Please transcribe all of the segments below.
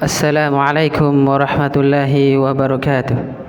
Assalamualaikum warahmatullahi wabarakatuh.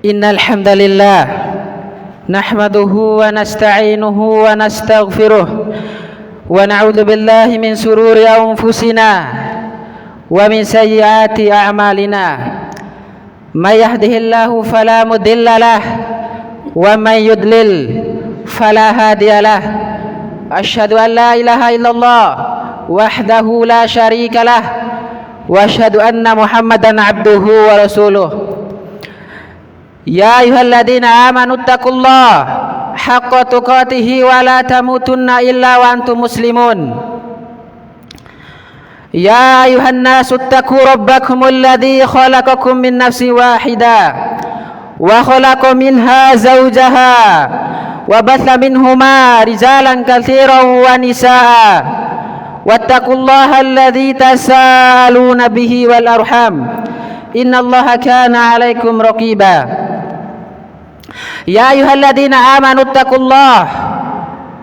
Innal hamdalillah nahmaduhu wa nasta'inuhu wa nastaghfiruh wa na'udzu billahi min sururi anfusina wa min sayyiati a'malina may yahdihillahu fala mudilla lah wa may yudlil fala hadiya lah asyhadu an la ilaha illallah wahdahu la syarika lah وأشهد أن محمدا عبده ورسوله يا أيها الذين آمنوا اتقوا الله حق تقاته ولا تموتن إلا وأنتم مسلمون يا أيها الناس اتقوا ربكم الذي خلقكم من نفس واحدة وخلق منها زوجها وبث منهما رجالا كثيرا ونساء واتقوا الله الذي تساءلون به والأرحام إن الله كان عليكم رقيبا يا أيها الذين آمنوا اتقوا الله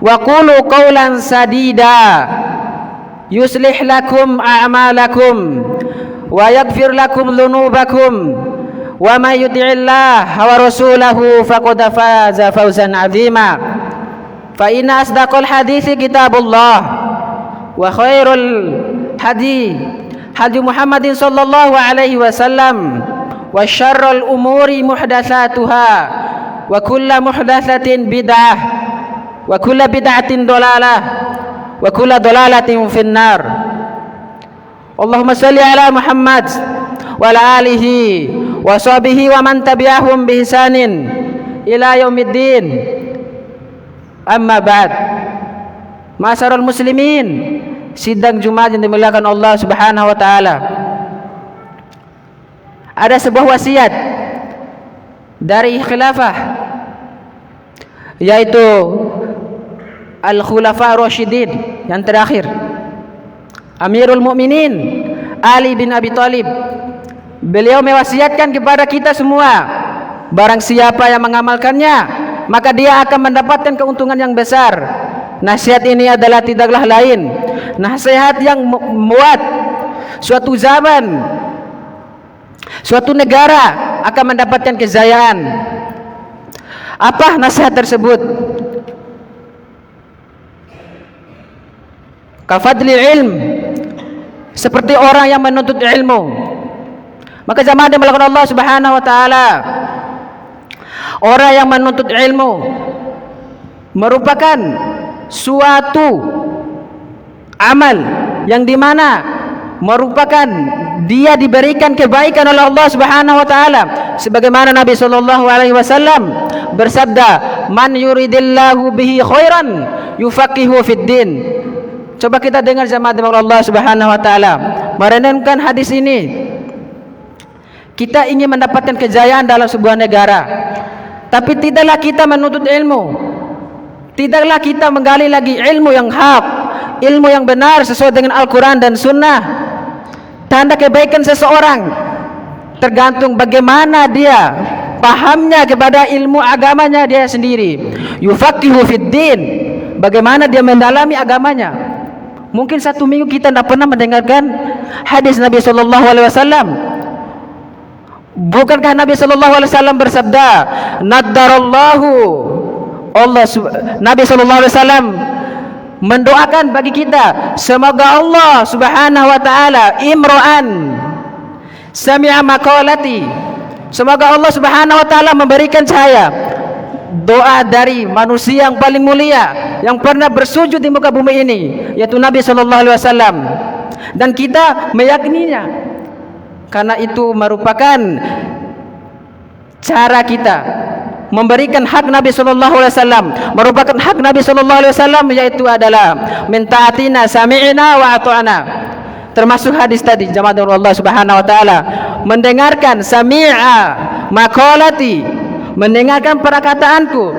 وقولوا قولا سديدا يصلح لكم أعمالكم ويغفر لكم ذنوبكم ومن يطع الله ورسوله فقد فاز فوزا عظيما فإن أصدق الحديث كتاب الله وخير الهدي هدي محمد صلى الله عليه وسلم وشر الأمور محدثاتها وكل محدثة بدعة وكل بدعة ضلالة وكل ضلالة في النار اللهم صل على محمد وعلى آله وصحبه ومن تبعهم بإحسان إلى يوم الدين أما بعد Ma'asyiral muslimin, sidang Jumat yang dimuliakan Allah Subhanahu wa taala. Ada sebuah wasiat dari khilafah, yaitu Al-Khulafa Rasyidin yang terakhir, Amirul Mukminin Ali bin Abi Thalib. Beliau mewasiatkan kepada kita semua, barang siapa yang mengamalkannya, maka dia akan mendapatkan keuntungan yang besar. Nasihat ini adalah tidaklah lain nasihat yang membuat suatu zaman, suatu negara akan mendapatkan kejayaan. Apa nasihat tersebut? Kafadli ilm, seperti orang yang menuntut ilmu. Maka jamaah yang melakukan Allah Subhanahu wa taala, orang yang menuntut ilmu merupakan suatu amal yang dimana merupakan dia diberikan kebaikan oleh Allah Subhanahu wa taala, sebagaimana Nabi sallallahu alaihi wasallam bersabda, man yuridillahu bihi khairan yufaqihu fid din. Coba kita dengar jemaah Allah Subhanahu wa taala merenungkan hadis ini. Kita ingin mendapatkan kejayaan dalam sebuah negara, tapi tidaklah kita menuntut ilmu, tidaklah kita menggali lagi ilmu yang hak, ilmu yang benar sesuai dengan Al-Quran dan Sunnah. Tanda kebaikan seseorang tergantung bagaimana dia pahamnya kepada ilmu agamanya dia sendiri. Yufaqihu fid din, bagaimana dia mendalami agamanya. Mungkin satu minggu kita tidak pernah mendengarkan hadis Nabi sallallahu alaihi wasallam. Bukankah Nabi sallallahu alaihi wasallam bersabda, naddarallahu, Nabi sallallahu alaihi wasallam mendoakan bagi kita, semoga Allah Subhanahu wa taala imra'an sami'a maqalati, semoga Allah Subhanahu wa taala memberikan saya doa dari manusia yang paling mulia yang pernah bersujud di muka bumi ini, yaitu Nabi sallallahu alaihi wasallam, dan kita meyakininya karena itu merupakan cara kita memberikan hak Nabi sallallahu alaihi wasallam. Merupakan hak Nabi sallallahu alaihi wasallam yaitu adalah mentaatina sami'na wa ata'na. Termasuk hadis tadi jamaah Allah Subhanahu wa taala, mendengarkan sami'a maqalati, mendengarkan perkataanku,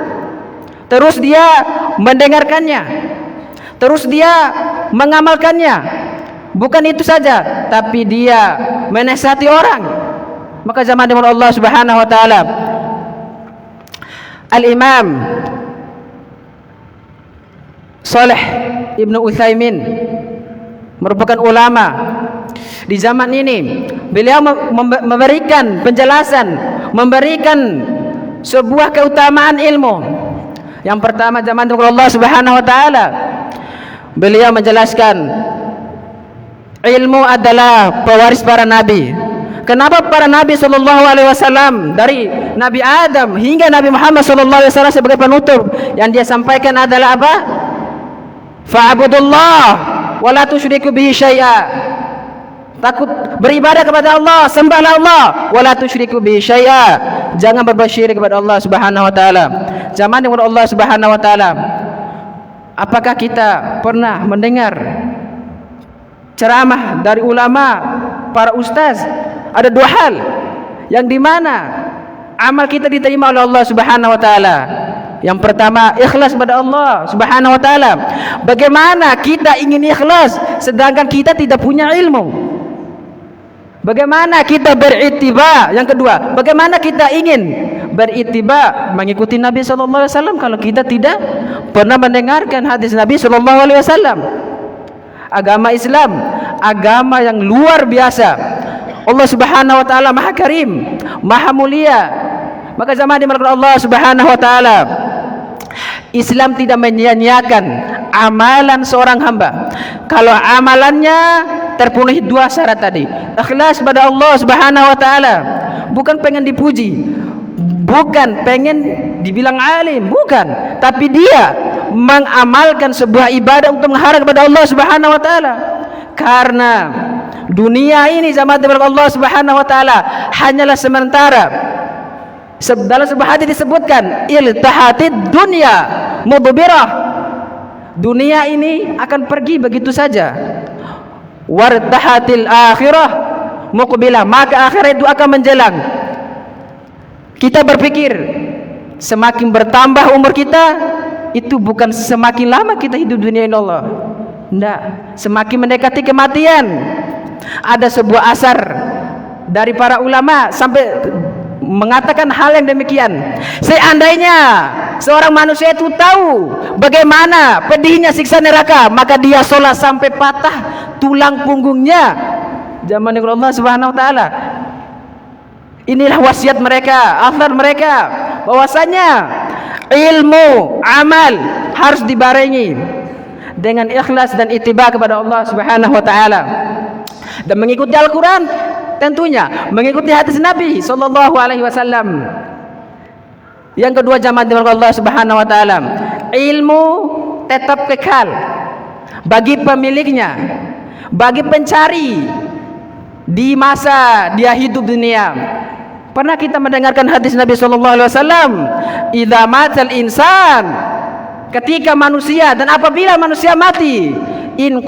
terus dia mendengarkannya, terus dia mengamalkannya. Bukan itu saja, tapi dia menasihati orang. Maka jamaah Allah Subhanahu wa taala, Al-Imam Saleh Ibnu Utsaimin merupakan ulama di zaman ini. Beliau memberikan penjelasan, memberikan sebuah keutamaan ilmu. Yang pertama jamaah Allah Subhanahu wa taala, beliau menjelaskan ilmu adalah pewaris para nabi. Kenapa para nabi sallallahu alaihi wasallam dari Nabi Adam hingga Nabi Muhammad sallallahu alaihi wasallam sebagai penutup yang dia sampaikan adalah apa? Fa'budullah wa la tusyriku bihi syai'a. takut beribadah kepada Allah, sembahlah Allah, wala tusyriku bi syai'a, jangan berbuat syirik kepada Allah Subhanahu wa taala. Zaman dengan Allah Subhanahu wa taala, apakah kita pernah mendengar ceramah dari ulama, para ustaz? Ada dua hal yang dimana amal kita diterima oleh Allah Subhanahu wa taala. Yang pertama, ikhlas kepada Allah Subhanahu wa taala. Bagaimana kita ingin ikhlas sedangkan kita tidak punya ilmu? Bagaimana kita berittiba? Yang kedua, bagaimana kita ingin berittiba mengikuti Nabi sallallahu alaihi wasallam kalau kita tidak pernah mendengarkan hadis Nabi sallallahu alaihi wasallam? Agama Islam, agama yang luar biasa. Allah Subhanahu wa taala Maha Karim, Maha Mulia. Maka zaman dimana Allah Subhanahu wa taala, Islam tidak menyia-nyiakan amalan seorang hamba. Kalau amalannya terpenuhi dua syarat tadi, ikhlas pada Allah Subhanahu wa taala, bukan pengen dipuji, bukan pengen dibilang alim, bukan, tapi dia mengamalkan sebuah ibadah untuk mengharap kepada Allah Subhanahu wa taala. Karena dunia ini zaman Allah Subhanahu wa taala hanyalah sementara. Dalam sebuah hadis disebutkan, iltahatid dunya mudbirah. Dunia ini akan pergi begitu saja. Wartahatil akhirah muqbilah, maka akhirat itu akan menjelang. Kita berpikir semakin bertambah umur kita, itu bukan semakin lama kita hidup dunia ini Allah. Tidak, semakin mendekati kematian. Ada sebuah asar dari para ulama sampai mengatakan hal yang demikian. Seandainya seorang manusia itu tahu bagaimana pedihnya siksa neraka, maka dia sholat sampai patah tulang punggungnya. Zaman Allah Subhanahu wa taala. Inilah wasiat mereka, athar mereka, bahwasanya ilmu, amal harus dibarengi dengan ikhlas dan ittiba kepada Allah Subhanahu wa taala. Dan mengikuti Al-Qur'an, tentunya mengikuti hadis Nabi sallallahu alaihi wasallam. Yang kedua, jamaah di Allah Subhanahu wa taala, ilmu tetap kekal bagi pemiliknya, bagi pencari di masa dia hidup dunia. Pernah kita mendengarkan hadis Nabi sallallahu alaihi wasallam, idza matal insan, ketika manusia dan apabila manusia mati, in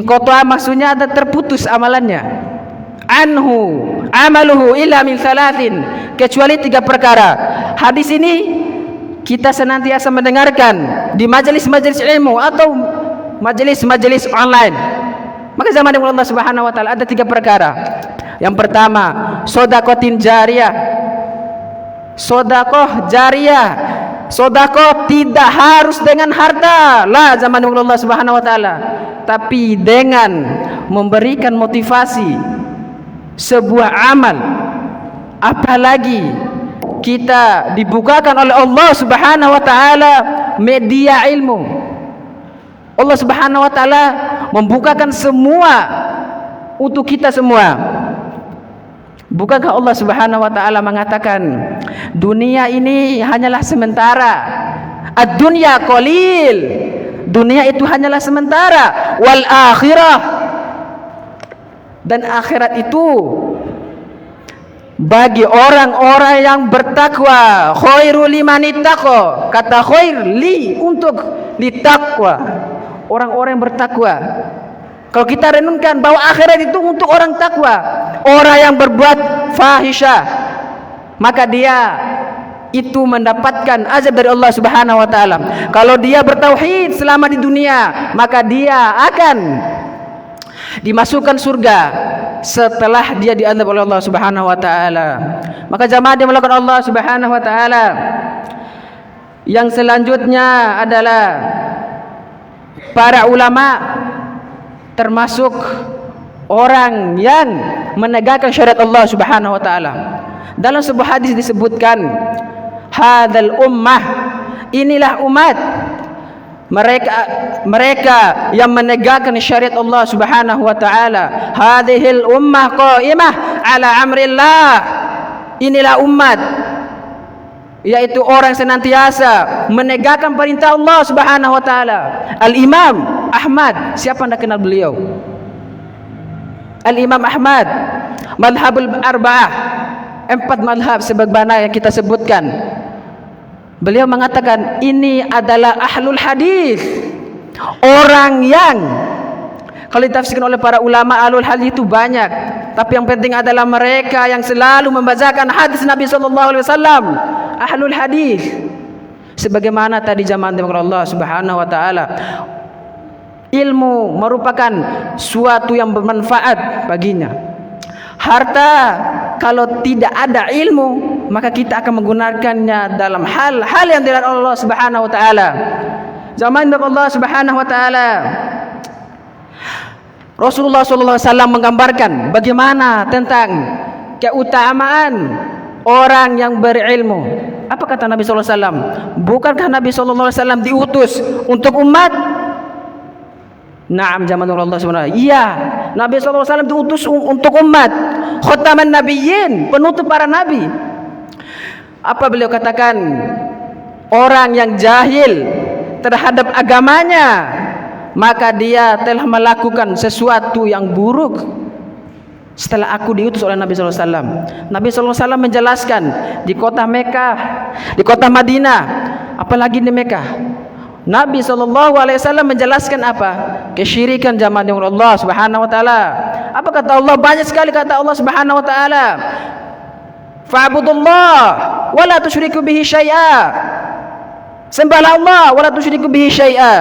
qata'a maksudnya ada terputus amalannya, anhu amaluhu illa min thalathin, kecuali 3 perkara. Hadis ini kita senantiasa mendengarkan di majelis-majelis ilmu atau majelis-majelis online. Maka zaman Allah Subhanahu wa taala ada 3 perkara. Yang pertama, sedekah jariyah. Sedekah jariyah. Sedekah tidak harus dengan harta, lah zaman Allah Subhanahu wa taala, tapi dengan memberikan motivasi sebuah amal. Apalagi kita dibukakan oleh Allah Subhanahu wa taala media ilmu. Allah Subhanahu wa taala membukakan semua untuk kita semua. Bukankah Allah Subhanahu wa taala mengatakan dunia ini hanyalah sementara? Ad-dunya qalil. Dunia itu hanyalah sementara. Wal akhirah, dan akhirat itu bagi orang-orang yang bertakwa. Khairul liman ittaqa. Kata khair li untuk litakwa, orang-orang yang bertakwa. Kalau kita renungkan bahwa akhirat itu untuk orang takwa, orang yang berbuat fahisyah, maka dia itu mendapatkan azab dari Allah Subhanahu wa taala. Kalau dia bertauhid selama di dunia, maka dia akan dimasukkan surga setelah dia diazab oleh Allah Subhanahu wa taala. Maka jamaah dimulakan Allah Subhanahu wa taala. Yang selanjutnya adalah para ulama, termasuk orang yang menegakkan syariat Allah Subhanahu wa taala. Dalam sebuah hadis disebutkan, hadzal ummah, inilah umat, mereka yang menegakkan syariat Allah Subhanahu wa taala. Hadhil ummah qa'imah ala amrillah. Inilah umat, yaitu orang senantiasa menegakkan perintah Allah Subhanahu wa taala. Al-Imam Ahmad, siapa anda kenal beliau? Al-Imam Ahmad, madhabul arba'ah, 4 madhab sebagaimana yang kita sebutkan. Beliau mengatakan ini adalah ahlul hadis, orang yang kalau ditafsirkan oleh para ulama ahlul hadis itu banyak, tapi yang penting adalah mereka yang selalu membacakan hadis Nabi sallallahu alaihi wasallam, ahlul hadis. Sebagaimana tadi zaman Allah Subhanahu wa taala, ilmu merupakan suatu yang bermanfaat baginya. Harta kalau tidak ada ilmu, maka kita akan menggunakannya dalam hal-hal yang dilarang Allah Subhanahu wa taala. Zaman Allah Subhanahu wa taala, Rasulullah sallallahu alaihi wasallam menggambarkan bagaimana tentang keutamaan orang yang berilmu. Apa kata Nabi sallallahu alaihi wasallam? Bukankah Nabi sallallahu alaihi wasallam diutus untuk umat? Naam, zaman Allah SWT. Iya, Nabi SAW diutus untuk umat, khataman nabiyyin, penutup para nabi. Apa beliau katakan? Orang yang jahil terhadap agamanya, maka dia telah melakukan sesuatu yang buruk setelah aku diutus oleh Nabi SAW. Nabi SAW menjelaskan di kota Mekah, di kota Madinah, apalagi di Mekah, Nabi SAW menjelaskan apa? Kesyirikan zaman Allah Subhanahu wa taala. Apa kata Allah? Banyak sekali kata Allah Subhanahu wa taala. Fa'budullah wa la tusyriku bihi syai'a. Sembahlah Allah wa la tusyriku bihi syai'a.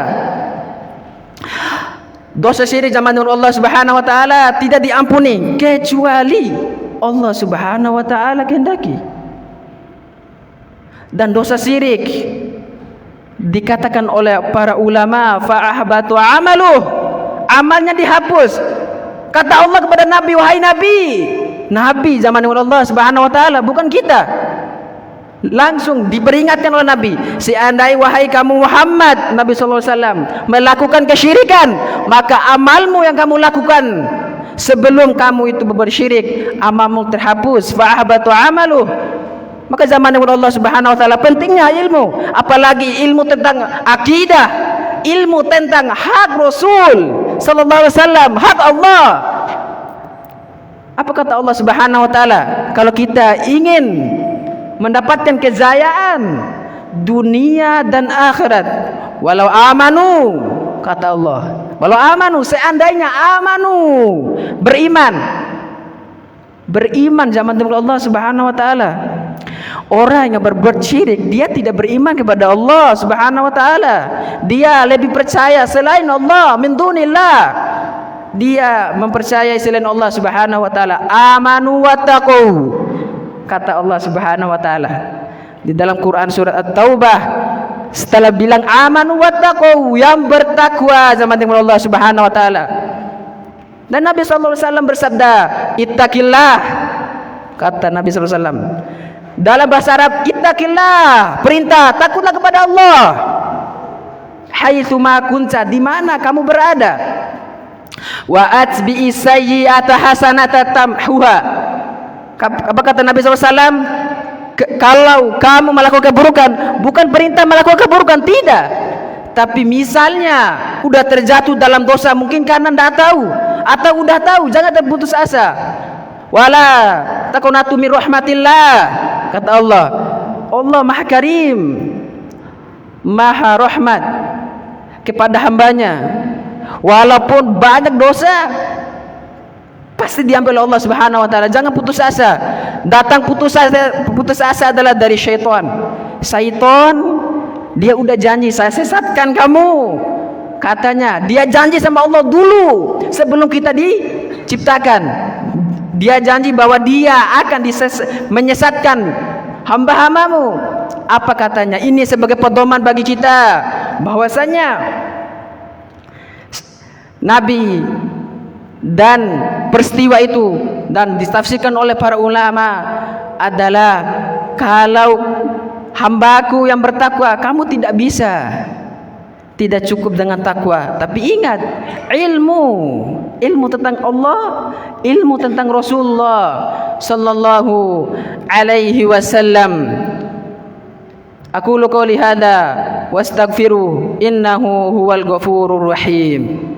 Dosa syirik zaman Allah Subhanahu wa taala tidak diampuni kecuali Allah Subhanahu wa taala kehendaki. Dan dosa syirik dikatakan oleh para ulama fa'ahbatu amaluh, amalnya dihapus. Kata Allah kepada Nabi, wahai Nabi zaman Allah Subhanahu wa taala, bukan kita. Langsung diperingatkan oleh Nabi, seandainya wahai kamu Muhammad, Nabi sallallahu alaihi wasallam melakukan kesyirikan, maka amalmu yang kamu lakukan sebelum kamu itu berbuat syirik, amalmu terhapus. Fa'ahbatu amaluh. Maka zaman Allah Subhanahu wa taala pentingnya ilmu, apalagi ilmu tentang akidah, ilmu tentang hak Rasul sallallahu alaihi wasallam, hak Allah. Apa kata Allah Subhanahu wa taala? Kalau kita ingin mendapatkan kejayaan dunia dan akhirat, walau amanu, kata Allah, walau amanu, seandainya amanu, beriman zaman Allah Subhanahu wa taala. Orang yang berbuat syirik, dia tidak beriman kepada Allah Subhanahu wa taala. Dia lebih percaya selain Allah, min dunillah. Dia mempercayai selain Allah Subhanahu wa taala. Amanu wattaqu, kata Allah Subhanahu wa taala di dalam Quran surat At-Taubah. Setelah bilang amanu wattaqu, yang bertakwa zaman Allah Subhanahu wa taala. Dan Nabi sallallahu alaihi wasallam bersabda, ittaqillah, kata Nabi sallallahu alaihi wasallam. Dalam bahasa Arab, ittaqillah, perintah, takutlah kepada Allah. Haitsu ma kunta, di mana kamu berada. Wa atbi'i sayyi'ata hasanata tamhuha. Apa kata Nabi SAW? Kalau kamu melakukan keburukan, bukan perintah melakukan keburukan, tidak. Tapi misalnya udah terjatuh dalam dosa, mungkin karena tidak tahu atau udah tahu, jangan terputus asa. Wala takunatu min rahmatillah, kata Allah. Allah Maha Karim, Maha Rahmat kepada hambanya. Walaupun banyak dosa, pasti diambil Allah Subhanahu wa taala. Jangan putus asa. Datang putus asa adalah dari syaitan. Syaitan dia udah janji, saya sesatkan kamu. Katanya, dia janji sama Allah dulu sebelum kita diciptakan. Dia janji bahwa dia akan menyesatkan hamba-hambamu. Apa katanya? Ini sebagai pedoman bagi kita bahwasanya Nabi dan peristiwa itu dan ditafsirkan oleh para ulama adalah kalau hambaku yang bertakwa, kamu tidak bisa, tidak cukup dengan takwa, tapi ingat ilmu tentang Allah, ilmu tentang Rasulullah sallallahu alaihi wasallam. Aqulu qouli hadza wastaghfiru innahu huwal ghafurur rahim.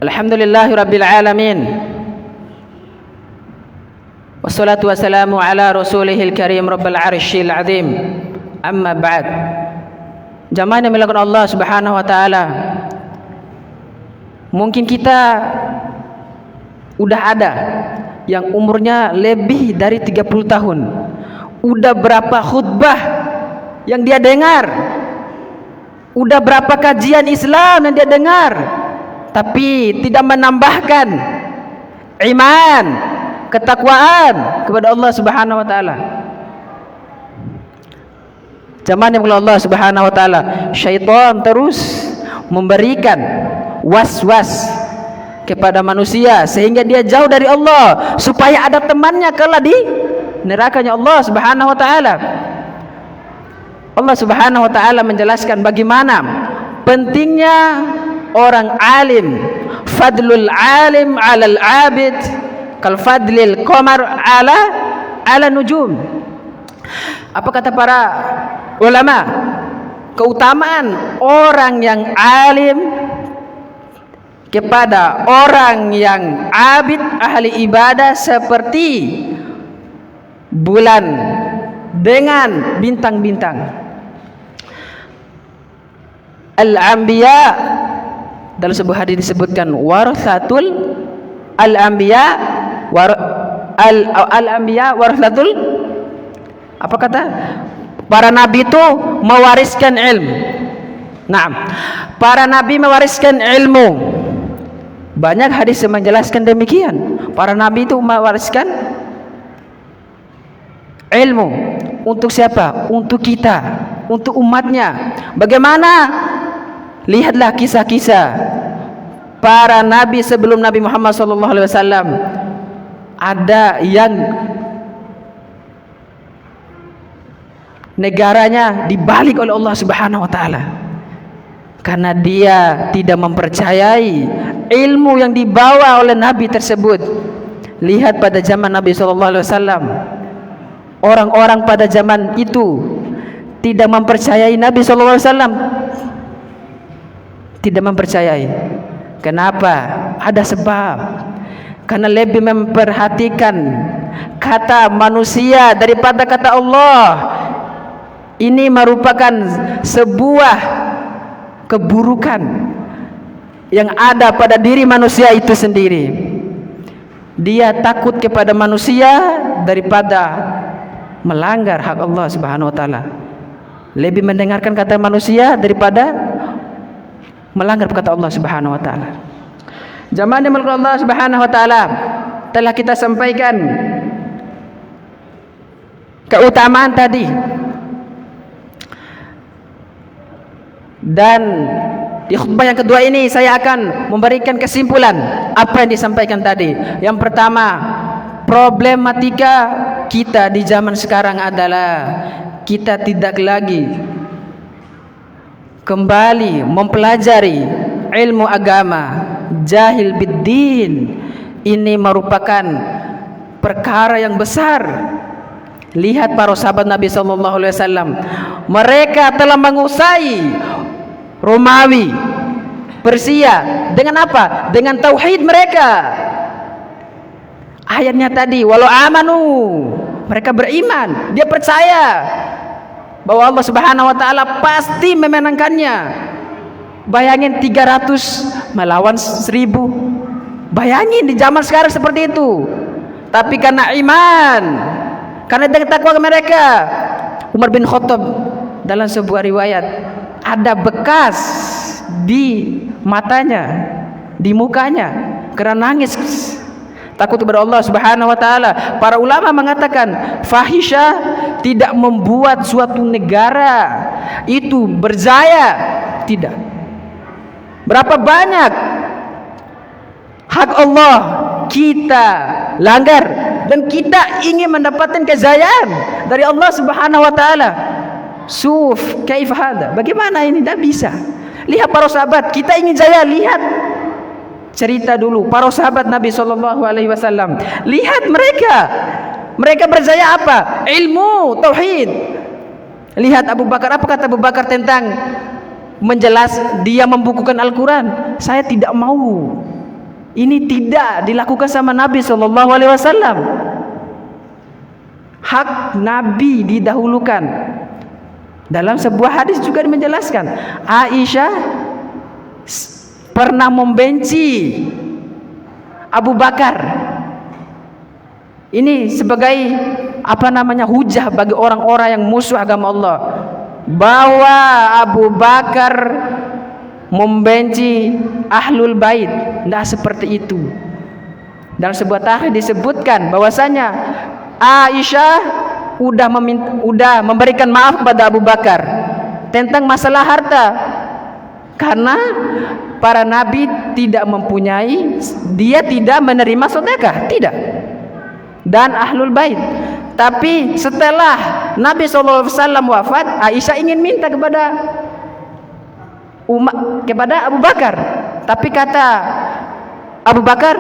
Alhamdulillahirabbil alamin. Wassalatu wassalamu ala rasulihil karim rabbil arsyil azim. Amma ba'd. Jamaah yang dimuliakan Allah Subhanahu wa taala. Mungkin kita udah ada yang umurnya lebih dari 30 tahun. Udah berapa khutbah yang dia dengar? Udah berapa kajian Islam yang dia dengar? Tapi tidak menambahkan iman, ketakwaan kepada Allah Subhanahu wa taala. Zaman yang Allah Subhanahu wa taala, syaitan terus memberikan was-was kepada manusia sehingga dia jauh dari Allah supaya ada temannya kelak di nerakanya Allah Subhanahu wa taala. Allah Subhanahu wa taala menjelaskan bagaimana pentingnya orang alim, fadlul alim 'alal 'abid kal fadlil qamar 'ala nujum. Apa kata para ulama? Keutamaan orang yang alim kepada orang yang abid, ahli ibadah, seperti bulan dengan bintang-bintang. Al-anbiya, dalam sebuah hadis disebutkan warathatul al-anbiya al-anbiya warathatul, apa kata? Para nabi itu mewariskan ilmu. Naam. Para nabi mewariskan ilmu. Banyak hadis yang menjelaskan demikian. Para nabi itu mewariskan ilmu. Untuk siapa? Untuk kita, untuk umatnya. Bagaimana? Lihatlah kisah-kisah para nabi sebelum Nabi Muhammad SAW. Ada yang negaranya dibalik oleh Allah Subhanahu wa taala karena dia tidak mempercayai ilmu yang dibawa oleh nabi tersebut. Lihat pada zaman Nabi SAW, orang-orang pada zaman itu tidak mempercayai Nabi SAW. Tidak mempercayai. Kenapa? Ada sebab. Karena lebih memperhatikan kata manusia daripada kata Allah. Ini merupakan sebuah keburukan yang ada pada diri manusia itu sendiri. Dia takut kepada manusia daripada melanggar hak Allah Subhanahu wa taala. Lebih mendengarkan kata manusia daripada melanggar kata Allah Subhanahu wa taala. Zaman yang Allah Subhanahu wa taala telah kita sampaikan keutamaan tadi. Dan di khutbah yang kedua ini saya akan memberikan kesimpulan apa yang disampaikan tadi. Yang pertama, problematika kita di zaman sekarang adalah kita tidak lagi kembali mempelajari ilmu agama, jahil biddin. Ini merupakan perkara yang besar. Lihat para sahabat Nabi SAW, mereka telah menguasai Romawi, Persia dengan apa? Dengan tauhid mereka. Ayatnya tadi, walau amanu, mereka beriman, dia percaya bahwa Allah Subhanahu wa taala pasti memenangkannya. Bayangin 300 melawan 1000. Bayangin di zaman sekarang seperti itu. Tapi karena iman, karena dengan takwa mereka, Umar bin Khattab dalam sebuah riwayat ada bekas di matanya, di mukanya karena nangis takut kepada Allah Subhanahu wa taala. Para ulama mengatakan fahisyah tidak membuat suatu negara itu berjaya, tidak. Berapa banyak hak Allah kita langgar dan kita ingin mendapatkan kejayaan dari Allah Subhanahu wa taala. Suf, kaif hada? Bagaimana ini? Tidak bisa. Lihat para sahabat, kita ingin jaya, lihat cerita dulu para sahabat Nabi SAW. Lihat mereka berjaya apa? Ilmu, tauhid. Lihat Abu Bakar, apa kata Abu Bakar tentang dia membukukan Al-Quran? Saya tidak mau Ini tidak dilakukan sama Nabi sallallahu alaihi wasallam. Hak Nabi didahulukan. Dalam sebuah hadis juga menjelaskan, Aisyah pernah membenci Abu Bakar. Ini sebagai hujah bagi orang-orang yang musuh agama Allah, bahwa Abu Bakar membenci Ahlul Bait. Tidak seperti itu. Dalam sebuah tahrih disebutkan bahwasanya Aisyah udah memberikan maaf kepada Abu Bakar tentang masalah harta, karena para nabi tidak mempunyai, dia tidak menerima sedekah, tidak, dan Ahlul Bait. Tapi setelah Nabi SAW wafat, Aisyah ingin minta kepada Abu Bakar, tapi kata Abu Bakar,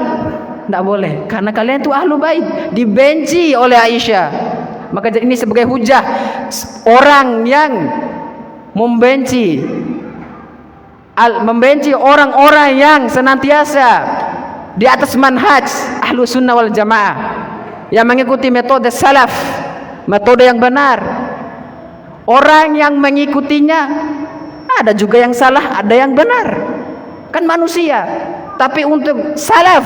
tidak boleh, karena kalian itu Ahlul Bait, dibenci oleh Aisyah. Maka ini sebagai hujah orang yang membenci orang-orang yang senantiasa di atas manhaj Ahlus Sunnah wal Jamaah, yang mengikuti metode salaf, metode yang benar. Orang yang mengikutinya ada juga yang salah, ada yang benar, kan manusia. Tapi untuk salaf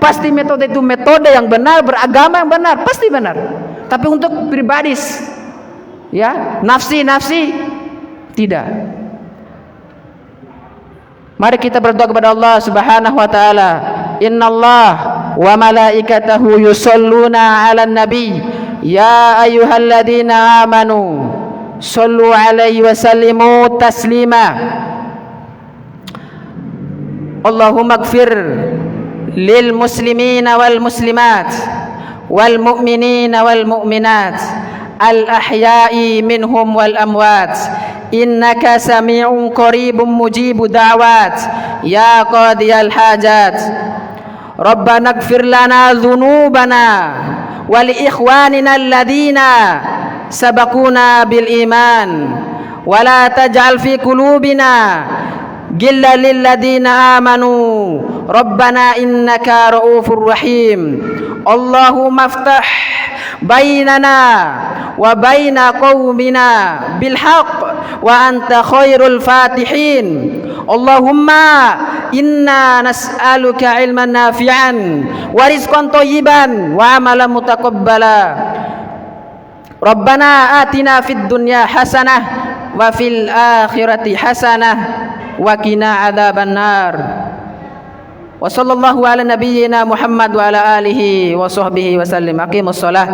pasti metode itu metode yang benar, beragama yang benar, pasti benar. Tapi untuk pribadi, ya, nafsi tidak. Mari kita berdoa kepada Allah Subhanahu wa taala. Innallah wa malaikatahu yusholluna 'alan nabi, ya ayyuhalladzina amanu shallu 'alaihi wa sallimu taslima. Allahumma ighfir lil muslimina wal muslimat wal mu'minina wal mu'minat al ahya'i minhum wal amwat, innaka sami'un qaribun mujibu da'wat ya qadiyal hajat. Rabbana ighfir lana dhunubana wa li ikhwanina alladhina sabaquna bil iman wa la taj'al fi qulubina ghillan lil ladzina amanu rabbana innaka ra'ufur rahim. Allahumma aftah bainana wa baina qaumina bil haqq wa anta khairul fatihin. Allahumma inna nas'aluka ilman nafi'an wa rizqan thayyiban wa amalan mutaqabbala. Rabbana atina fid dunya hasanah wa fil akhirati hasanah wa qina adzaban nar. Wa sallallahu ala nabiyyina Muhammad wa ala alihi wa sahbihi wa sallim. Aqimus shalah.